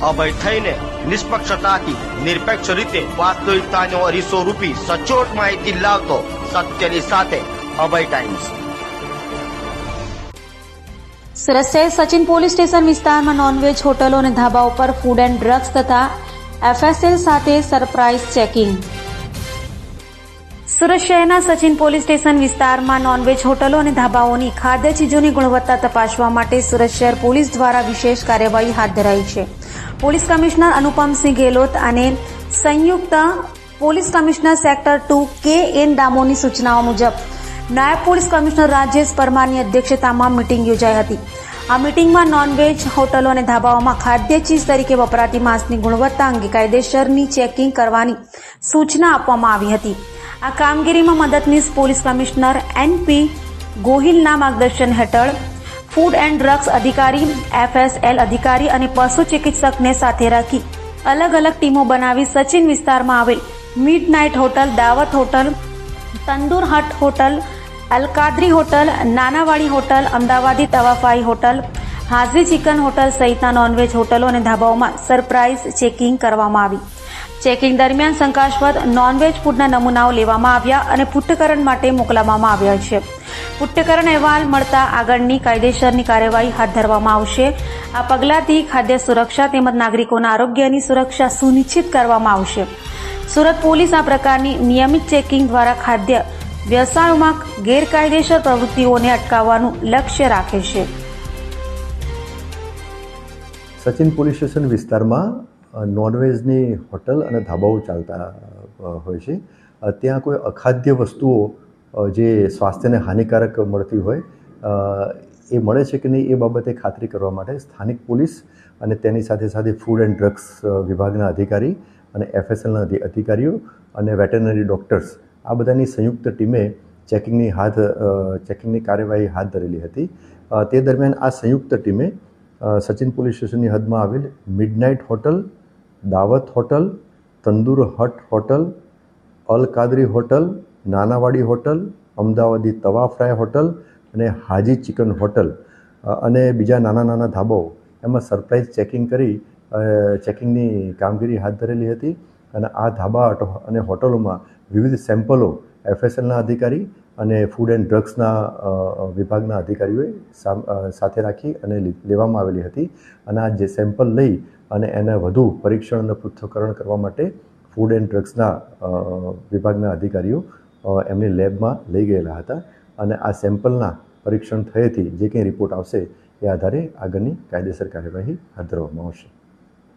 અભય થઈને નિષ્પક્ષતાથી નિરપેક્ષ રીતે વાસ્તવિકતાનો અરીસો રૂપી સચોટ માહિતી લાવતો સત્યની સાથે અભય ટાઈમ્સ। સુરત શહેર સચિન પોલીસ સ્ટેશન વિસ્તારમાં નોનવેજ હોટલો અને ધાબાઓ પર ફૂડ એન્ડ ડ્રગ્સ તથા FSL સાથે સરપ્રાઇઝ ચેકિંગ। સુરત શહેરના સચિન પોલીસ સ્ટેશન વિસ્તારમાં નોનવેજ હોટલો અને ધાબાઓની ખાદ્ય ચીજોની ગુણવત્તા તપાસવા માટે સુરત શહેર પોલીસ દ્વારા વિશેષ કાર્યવાહી હાથ ધરાઈ છે। પોલીસ કમિશનર અનુપમસિંહ ગેહલોત અને સંયુક્ત પોલીસ કમિશનર સેક્ટર 2 KN ડામોરની સૂચનાઓ મુજબ નાયબ પોલીસ કમિશનર રાજેશ પરમારની અધ્યક્ષતામાં મીટિંગ યોજાઈ હતી। આ મીટિંગમાં નોનવેજ હોટલો અને ધાબાઓમાં ખાદ્ય ચીજ તરીકે વપરાતી માંસની ગુણવત્તા અંગે કાયદેસરની ચેકિંગ કરવાની સૂચના આપવામાં આવી હતી। આ કામગીરીમાં મદદનીશ પોલીસ કમિશનર NP ગોહિલના માર્ગદર્શન હેઠળ ફૂડ એન્ડ ડ્રગ્સ અધિકારી, FSL અધિકારી અને પશુ ચિકિત્સકને સાથે રાખી અલગ અલગ ટીમો બનાવી સચિન વિસ્તારમાં આવેલ મિડનાઇટ હોટલ, દાવત હોટલ, તંદુર હટ હોટલ, અલકાદરી હોટલ, નાનાવાડી હોટલ, અમદાવાદી તવાફાઈ હોટલ, હાજરી ચિકન હોટલ સહિતના નોનવેજ હોટલો અને ધાબાઓમાં સરપ્રાઇઝ ચેકિંગ કરવામાં આવી। ચેકિંગ દરમિયાન શંકાસ્પદ નોનવેજ ફૂડના નમૂનાઓ લેવામાં આવ્યા અને પુષ્ટિકરણ માટે મોકલવામાં આવ્યા છે। પુષ્ટિકરણ અહેવાલ મળતા આગળની કાયદેસરની કાર્યવાહી હાથ ધરવામાં આવશે। આ પગલાંથી ખાદ્ય સુરક્ષા તેમજ નાગરિકોના આરોગ્યની સુરક્ષા સુનિશ્ચિત કરવામાં આવશે। સુરત પોલીસ આ પ્રકારની નિયમિત ચેકિંગ દ્વારા ખાદ્ય વ્યવસાયોમાં ગેરકાયદેસર પ્રવૃત્તિઓને અટકાવવાનું લક્ષ્ય રાખે છે। સચિન પોલીસ સ્ટેશન વિસ્તારમાં નોનવેજની હોટલ અને ધાબાઓ ચાલતા હોય છે। ત્યાં કોઈ અખાદ્ય વસ્તુઓ જે સ્વાસ્થ્યને હાનિકારક મળતી હોય એ મળે છે કે નહીં એ બાબતે ખાતરી કરવા માટે સ્થાનિક પોલીસ અને તેની સાથે સાથે ફૂડ એન્ડ ડ્રગ્સ વિભાગના અધિકારી અને FSLના અધિકારીઓ અને વેટરનરી ડૉક્ટર્સ આ બધાની સંયુક્ત ટીમે ચેકિંગની કાર્યવાહી હાથ ધરેલી હતી। તે દરમિયાન આ સંયુક્ત ટીમે સચિન પોલીસ સ્ટેશનની હદમાં આવેલ મિડનાઇટ હોટલ, દાવત હોટલ, તંદુર હટ હોટલ, અલ કાદરી હોટલ, નાનાવાડી હોટલ, અમદાવાદી તવા ફ્રાય હોટલ અને હાજી ચિકન હોટલ અને બીજા નાના નાના ધાબાઓ એમાં સરપ્રાઇઝ ચેકિંગ કરી ચેકિંગની કામગીરી હાથ ધરેલી હતી। અને આ ધાબા અને હોટલોમાં વિવિધ સેમ્પલો FSLના અધિકારી અને ફૂડ એન્ડ ડ્રગ્સના વિભાગના અધિકારીઓએ સાથે રાખી અને લેવામાં આવેલી હતી। અને આ જે સેમ્પલ લઈ અને એને વધુ પરીક્ષણ અને પૃથ્થકરણ કરવા માટે ફૂડ એન્ડ ડ્રગ્સના વિભાગના અધિકારીઓ એમની લેબમાં લઈ ગયેલા હતા। અને આ સેમ્પલના પરીક્ષણ થયેથી જે કંઈ રિપોર્ટ આવશે એ આધારે આગળની કાયદેસર કાર્યવાહી હાથ ધરવામાં આવશે।